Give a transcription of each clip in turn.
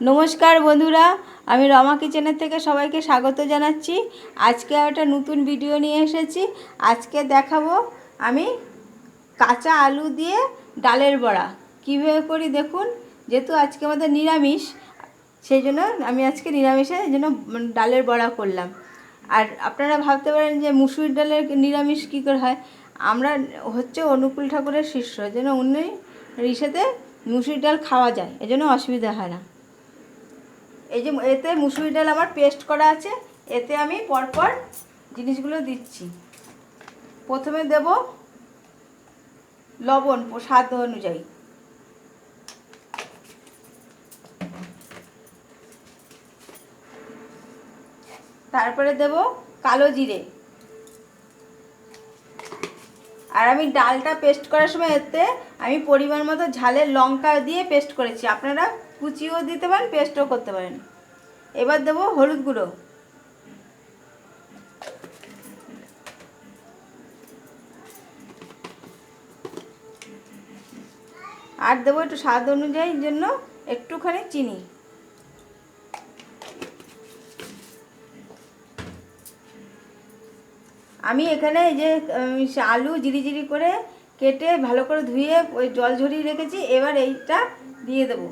नमस्कार बंधुरा आमी रमा किचेन থেকে সবাইকে স্বাগত জানাচ্ছি। আজকে একটা নতুন ভিডিও নিয়ে এসেছি। আজকে দেখাবো আমি কাঁচা আলু দিয়ে ডালের বড়া কিভাবে করি দেখুন। যেহেতু আজকে আমাদের নিরামিষ সেই জন্য আমি আজকে নিরামিষের জন্য ডালের বড়া করলাম। আর আপনারা ভাবতে পারেন যে মুসুর ডালের নিরামিষ কী করে হয়। আমরা হচ্ছে অনুকূল ঠাকুরের শিষ্য, যেন উনি ইসেতে মুসুর ডাল খাওয়া যায়, এজন্য অসুবিধা হয় না। এই যে এতে মুসুর ডাল আমার পেস্ট করা আছে, এতে আমি পরপর জিনিসগুলো দিচ্ছি। প্রথমে দেব লবণ স্বাদ অনুযায়ী, তারপরে দেব কালো জিরে। আর আমি ডালটা পেস্ট করার সময় এতে আমি পরিমাণ মতো ঝালের লঙ্কা দিয়ে পেস্ট করেছি, আপনারা কুচিও দিতে পারেন, পেস্টও করতে পারেন। এবার দেব হলুদ গুঁড়ো, আর দেবো একটু স্বাদ অনুযায়ী জন্য একটুখানি চিনি। আমি এখানে এই যে আলু জিরি করে কেটে ভালো করে ধুয়ে ওই জল ঝরিয়ে রেখেছি, এবার এইটা দিয়ে দেবো।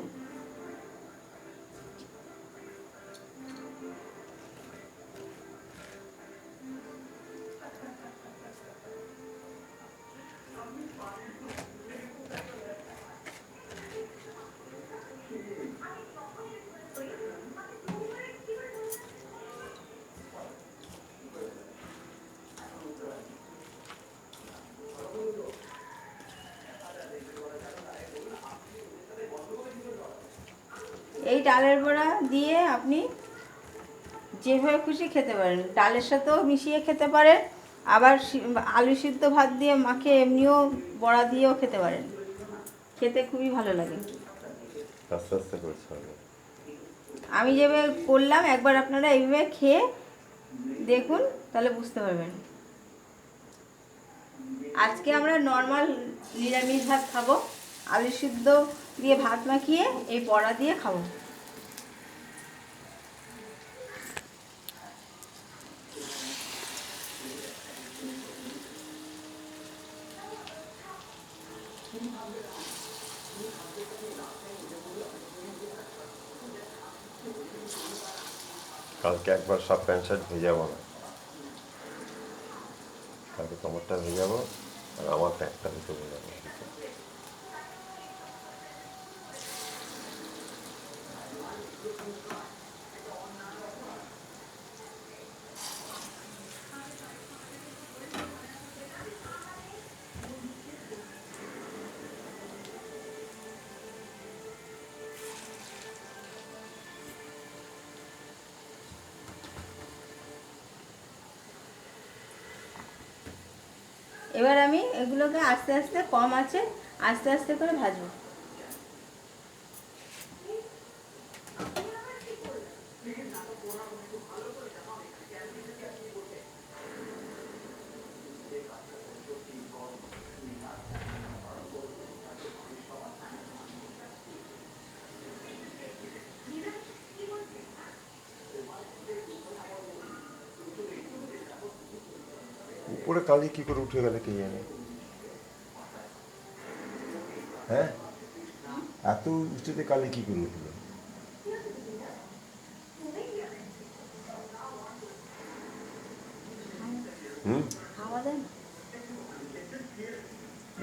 এই ডালের বড়া দিয়ে আপনি যেভাবে খুশি খেতে পারেন, ডালের সাথেও মিশিয়ে খেতে পারেন, আবার আলু সিদ্ধ ভাত দিয়ে মাখে এমনিও বড়া দিয়েও খেতে পারেন, খেতে খুবই ভালো লাগে। আস্তে আস্তে করতে হবে। আমি যেভাবে করলাম একবার আপনারা এইভাবে খেয়ে দেখুন, তাহলে বুঝতে পারবেন। আজকে আমরা নর্মাল নিরামিষ ভাত খাবো, আলু সিদ্ধ দিয়ে ভাত মাখিয়ে এই বড়া দিয়ে খাবো। কালকে একবার সব প্যান্ট শার্ট ভেজাবো না, কালকে তোমারটা ভেজাবো আর আমার প্যান্টটা ভিতরে ভেজাবো। এবার আমি এগুলোকে আস্তে আস্তে কম আছে আস্তে আস্তে করে ভাজবো। উপরে কালি কি করে উঠে গেলে কে জানে? হ্যাঁ, এত উঁচুতে কালি কি করে উঠলো?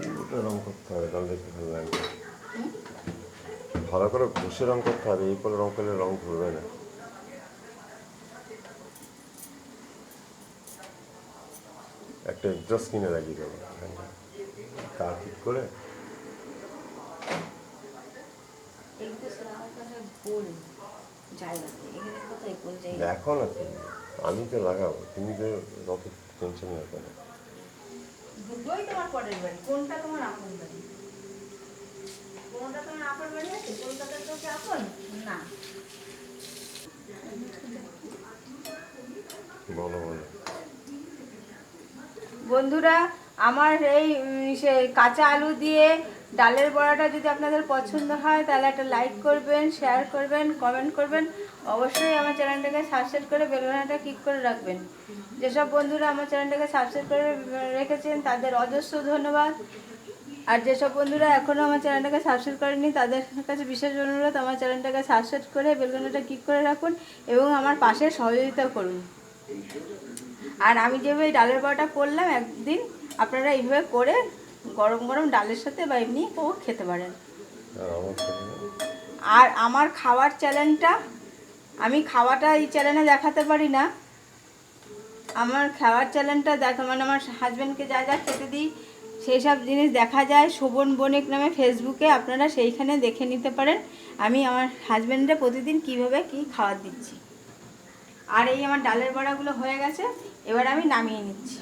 পুরোটা রং করতে হবে, তাহলে দেখতে ভালো লাগবে। ভালো করে ঘষে রং করতে হবে, এই করে রং করলে রং ধরবে না। একটা এক্সস্ট কিনে লাগিয়ে দেবো তার ঠিক করে। দেখো না তুমি, আমি তো লাগাবো, তুমি তো যত টেনশন না করে। দুটোই তোমার পরের বাড়ি, কোনটা তোমার আপন বাড়ি? কোনটা তোমার আপন বাড়ি আছে? কলকাতার তো কি আপন না? বলো বলো। বন্ধুরা, আমার এই কাঁচা আলু দিয়ে ডালের বড়াটা যদি আপনাদের পছন্দ হয় তাহলে একটা লাইক করবেন, শেয়ার করবেন, কমেন্ট করবেন। অবশ্যই আমার চ্যানেলটাকে সাবস্ক্রাইব করে বেল বাটনটা ক্লিক করে রাখবেন। যেসব বন্ধুরা আমার চ্যানেলটাকে সাবস্ক্রাইব করে রেখেছেন তাদের অজস্র ধন্যবাদ। আর যেসব বন্ধুরা এখনও আমার চ্যানেলটাকে সাবস্ক্রাইব করেনি তাদের কাছে বিশেষ অনুরোধ, আমার চ্যানেলটাকে সাবস্ক্রাইব করে বেল বাটনটা ক্লিক করে রাখুন এবং আমার পাশে সহযোগিতা করুন। আর আমি যেভাবে এই ডালের বড়াটা করলাম একদিন আপনারা এইভাবে করে গরম গরম ডালের সাথে বা এমনি খেতে পারেন। আর আমার চ্যানেলে আর আমার খাওয়ার চ্যানেলটা, আমি খাওয়াটা এই চ্যানেলে দেখাতে পারি না। আমার খাওয়ার চ্যানেলটা দেখা মানে আমার হাজব্যান্ডকে যা যা খেতে দিই সেই সব জিনিস দেখা যায় শোভন বণিক নামে ফেসবুকে, আপনারা সেইখানে দেখে নিতে পারেন আমি আমার হাজব্যান্ডে প্রতিদিন কিভাবে কি খাবার দিচ্ছি। আর এই আমার ডালের বড়াগুলো হয়ে গেছে, এবার আমি নামিয়ে নিচ্ছি।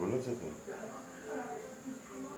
বলেছে তো